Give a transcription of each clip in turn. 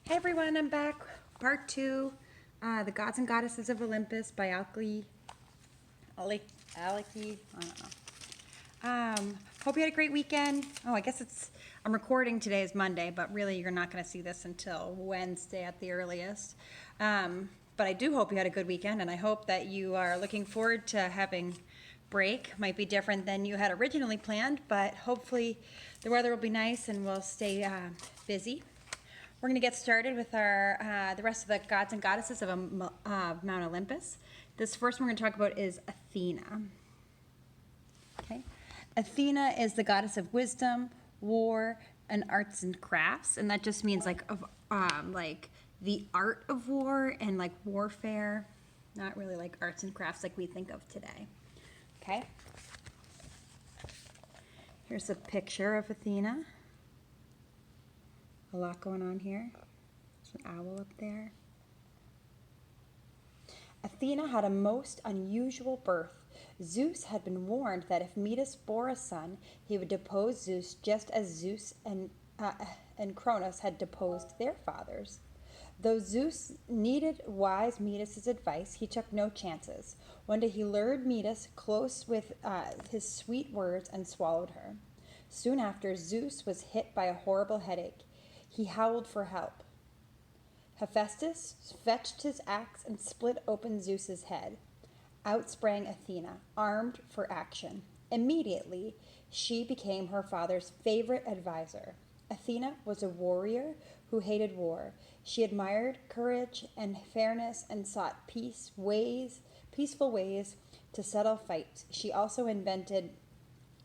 Hey everyone, I'm back. Part 2, The Gods and Goddesses of Olympus by Alki, I don't know. Hope you had a great weekend. Oh, I guess I'm recording today is Monday, but really you're not going to see this until Wednesday at the earliest. But I do hope you had a good weekend, and I hope that you are looking forward to having break. Might be different than you had originally planned, but hopefully the weather will be nice and we'll stay busy. We're going to get started with the rest of the gods and goddesses of Mount Olympus. This first one we're going to talk about is Athena. Okay, Athena is the goddess of wisdom, war, and arts and crafts, and that just means like the art of war and like warfare, not really like arts and crafts like we think of today. Okay, here's a picture of Athena. A lot going on here. There's an owl up there. Athena had a most unusual birth. Zeus had been warned that if Metis bore a son, he would depose Zeus just as Zeus and Cronus had deposed their fathers. Though Zeus needed wise Metis' advice, he took no chances. One day he lured Metis close with his sweet words and swallowed her. Soon after, Zeus was hit by a horrible headache. He howled for help. Hephaestus fetched his axe and split open Zeus's head. Out sprang Athena, armed for action. Immediately, she became her father's favorite advisor. Athena was a warrior who hated war. She admired courage and fairness and sought peaceful ways to settle fights. She also invented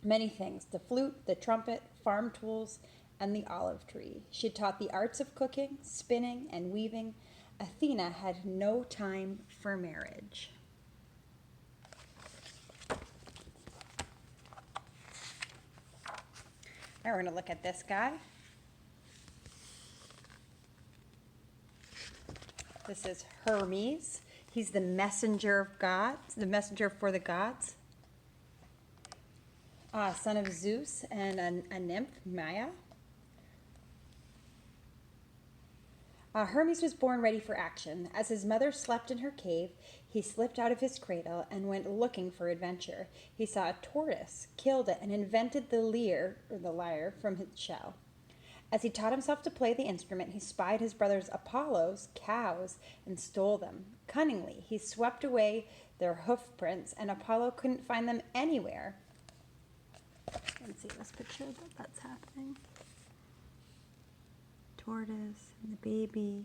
many things: the flute, the trumpet, farm tools, and the olive tree. She taught the arts of cooking, spinning, and weaving. Athena had no time for marriage. Now we're going to look at this guy. This is Hermes. He's the messenger of gods, the messenger for the gods. Son of Zeus and a nymph, Maya. Hermes was born ready for action. As his mother slept in her cave, he slipped out of his cradle and went looking for adventure. He saw a tortoise, killed it, and invented the lyre from its shell. As he taught himself to play the instrument, he spied his brothers Apollo's cows and stole them. Cunningly, he swept away their hoof prints, and Apollo couldn't find them anywhere. Let's see this picture that's happening. Tortoise and the baby.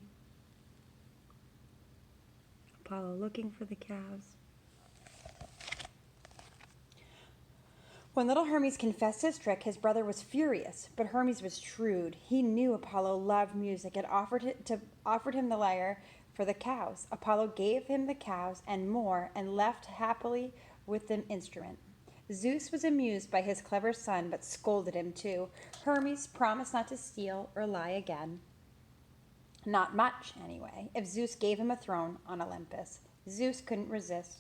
Apollo looking for the cows. When little Hermes confessed his trick, his brother was furious, but Hermes was shrewd. He knew Apollo loved music and offered him the lyre for the cows. Apollo gave him the cows and more and left happily with the instrument. Zeus was amused by his clever son, but scolded him too. Hermes promised not to steal or lie again. Not much, anyway. If Zeus gave him a throne on Olympus, Zeus couldn't resist.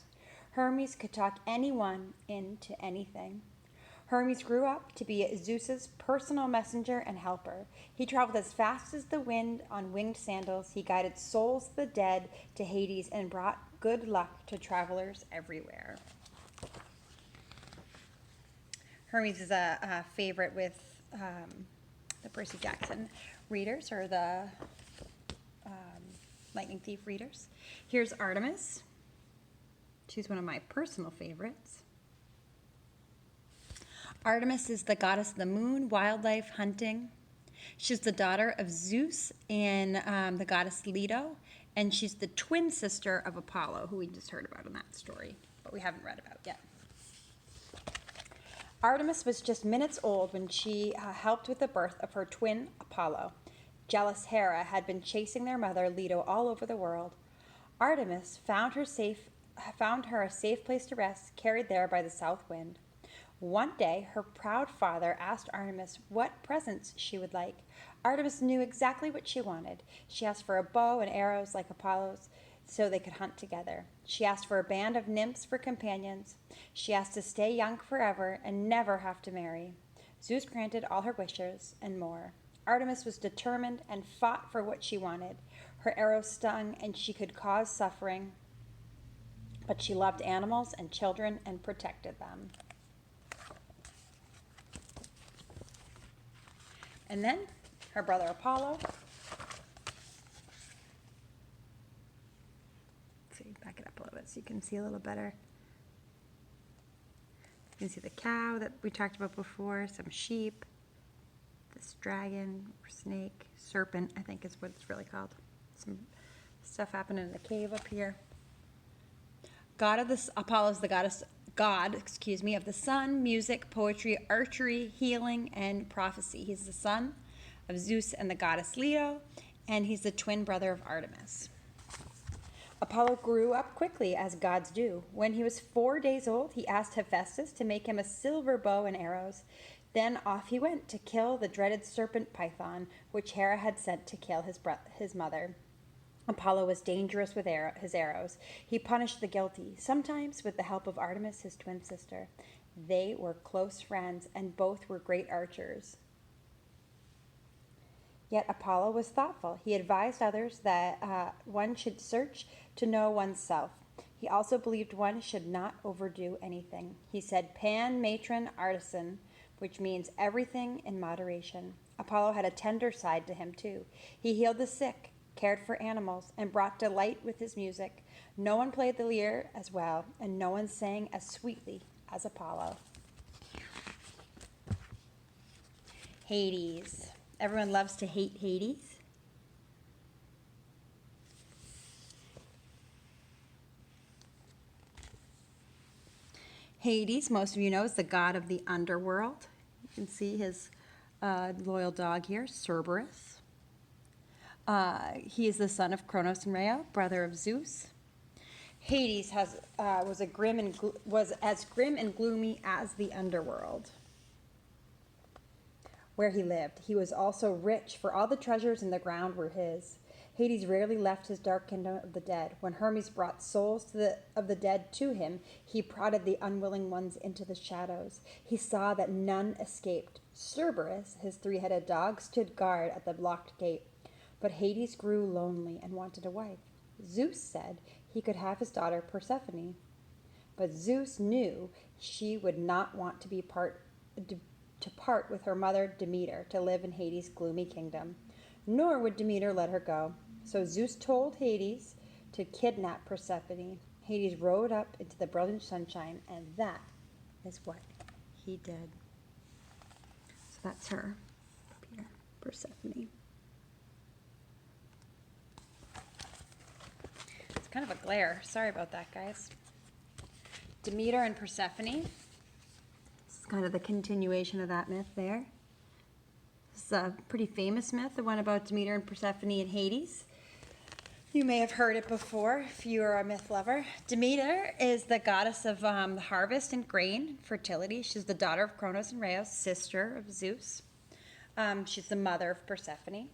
Hermes could talk anyone into anything. Hermes grew up to be Zeus's personal messenger and helper. He traveled as fast as the wind on winged sandals. He guided souls of the dead to Hades and brought good luck to travelers everywhere. Hermes is a favorite with the Percy Jackson readers, or the Lightning Thief readers. Here's Artemis. She's one of my personal favorites. Artemis is the goddess of the moon, wildlife, hunting. She's the daughter of Zeus and the goddess Leto, and she's the twin sister of Apollo, who we just heard about in that story, but we haven't read about yet. Artemis was just minutes old when she helped with the birth of her twin, Apollo. Jealous Hera had been chasing their mother, Leto, all over the world. Artemis found her a safe place to rest, carried there by the south wind. One day, her proud father asked Artemis what presents she would like. Artemis knew exactly what she wanted. She asked for a bow and arrows like Apollo's, so they could hunt together. She asked for a band of nymphs for companions. She asked to stay young forever and never have to marry. Zeus granted all her wishes and more. Artemis was determined and fought for what she wanted. Her arrows stung and she could cause suffering, but she loved animals and children and protected them. And then her brother Apollo. Let's see, back it up a little bit so you can see a little better. You can see the cow that we talked about before, some sheep, this dragon, or snake, serpent, I think is what it's really called. Some stuff happening in the cave up here. Apollo is the God of the sun, music, poetry, archery, healing, and prophecy. He's the son of Zeus and the goddess Leto, and he's the twin brother of Artemis. Apollo grew up quickly, as gods do. When he was 4 days old, he asked Hephaestus to make him a silver bow and arrows. Then off he went to kill the dreaded serpent Python, which Hera had sent to kill his mother. Apollo was dangerous with his arrows. He punished the guilty, sometimes with the help of Artemis, his twin sister. They were close friends, and both were great archers. Yet Apollo was thoughtful. He advised others that one should search to know oneself. He also believed one should not overdo anything. He said, "Pan, matron, artisan," which means everything in moderation. Apollo had a tender side to him, too. He healed the sick, cared for animals, and brought delight with his music. No one played the lyre as well, and no one sang as sweetly as Apollo. Hades. Everyone loves to hate Hades. Hades, most of you know, is the god of the underworld. You can see his loyal dog here, Cerberus. He is the son of Kronos and Rhea, brother of Zeus. Hades was as grim and gloomy as the underworld where he lived. He was also rich, for all the treasures in the ground were his. Hades rarely left his dark kingdom of the dead. When Hermes brought souls of the dead to him, he prodded the unwilling ones into the shadows. He saw that none escaped. Cerberus, his three-headed dog, stood guard at the locked gate. But Hades grew lonely and wanted a wife. Zeus said he could have his daughter Persephone. But Zeus knew she would not want to part with her mother Demeter to live in Hades' gloomy kingdom. Nor would Demeter let her go. So Zeus told Hades to kidnap Persephone. Hades rode up into the brilliant sunshine, and that is what he did. So that's her up here, Persephone. It's kind of a glare. Sorry about that, guys. Demeter and Persephone. This is kind of the continuation of that myth there. This is a pretty famous myth, the one about Demeter and Persephone in Hades. You may have heard it before if you are a myth lover. Demeter is the goddess of the harvest and grain, fertility. She's the daughter of Kronos and Rhea, sister of Zeus. She's the mother of Persephone.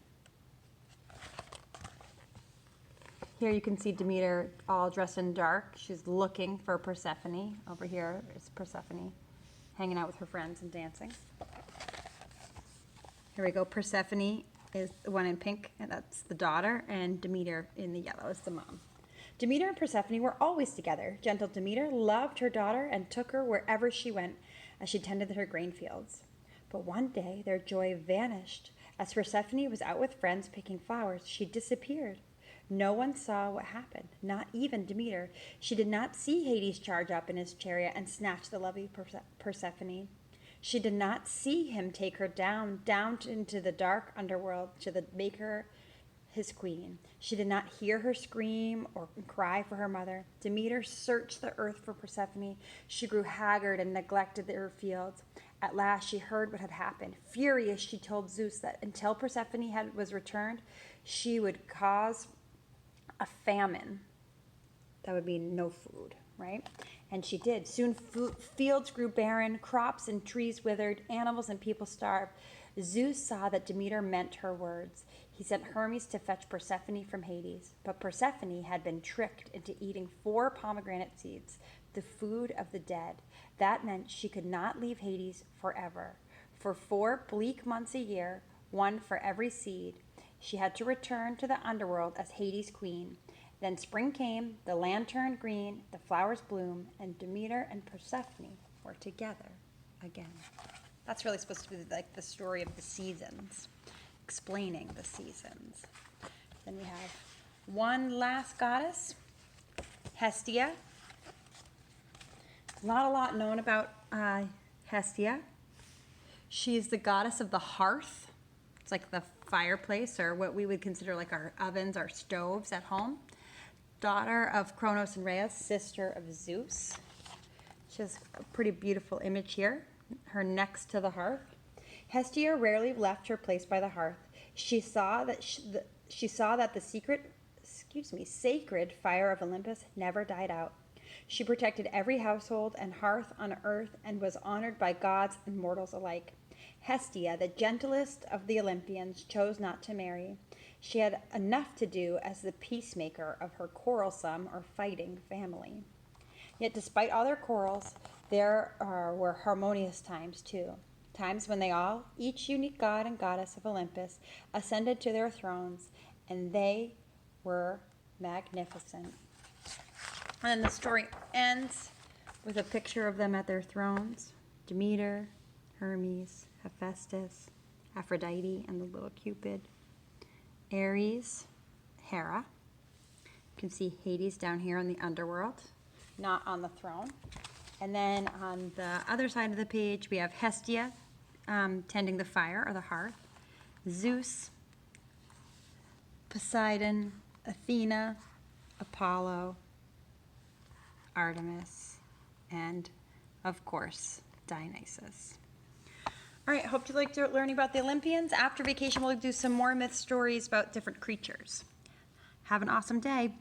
Here you can see Demeter all dressed in dark. She's looking for Persephone. Over here is Persephone hanging out with her friends and dancing. Here we go. Persephone is the one in pink, and that's the daughter, and Demeter in the yellow is the mom. Demeter and Persephone were always together. Gentle Demeter loved her daughter and took her wherever she went as she tended her grain fields. But one day their joy vanished. As Persephone was out with friends picking flowers, she disappeared. No one saw what happened, not even Demeter. She did not see Hades charge up in his chariot and snatch the lovely Persephone. She did not see him take her down into the dark underworld to make her his queen. She did not hear her scream or cry for her mother. Demeter searched the earth for Persephone. She grew haggard and neglected her fields. At last she heard what had happened. Furious, she told Zeus that until Persephone was returned, she would cause a famine. That would mean no food, right? And she did. Soon fields grew barren, crops and trees withered, animals and people starved. Zeus saw that Demeter meant her words. He sent Hermes to fetch Persephone from Hades. But Persephone had been tricked into eating 4 pomegranate seeds, the food of the dead. That meant she could not leave Hades forever. For 4 bleak months a year, one for every seed. She had to return to the underworld as Hades' queen. Then spring came, the land turned green, the flowers bloom, and Demeter and Persephone were together again. That's really supposed to be like the story of the seasons, explaining the seasons. Then we have one last goddess, Hestia. Not a lot known about Hestia. She's the goddess of the hearth. It's like the fireplace, or what we would consider like our ovens, our stoves at home. Daughter of Kronos and Rhea, sister of Zeus. She has a pretty beautiful image here, her next to the hearth. Hestia rarely left her place by the hearth. She saw that the sacred fire of Olympus never died out. She protected every household and hearth on earth and was honored by gods and mortals alike. Hestia, the gentlest of the Olympians, chose not to marry. She had enough to do as the peacemaker of her quarrelsome or fighting family. Yet despite all their quarrels, there were harmonious times too. Times when they all, each unique god and goddess of Olympus, ascended to their thrones, and they were magnificent. And then the story ends with a picture of them at their thrones. Demeter, Hermes, Hephaestus, Aphrodite, and the little Cupid. Ares, Hera. You can see Hades down here in the underworld, not on the throne. And then on the other side of the page, we have Hestia tending the fire or the hearth. Zeus, Poseidon, Athena, Apollo, Artemis, and of course, Dionysus. All right, hope you liked learning about the Olympians. After vacation, we'll do some more myth stories about different creatures. Have an awesome day.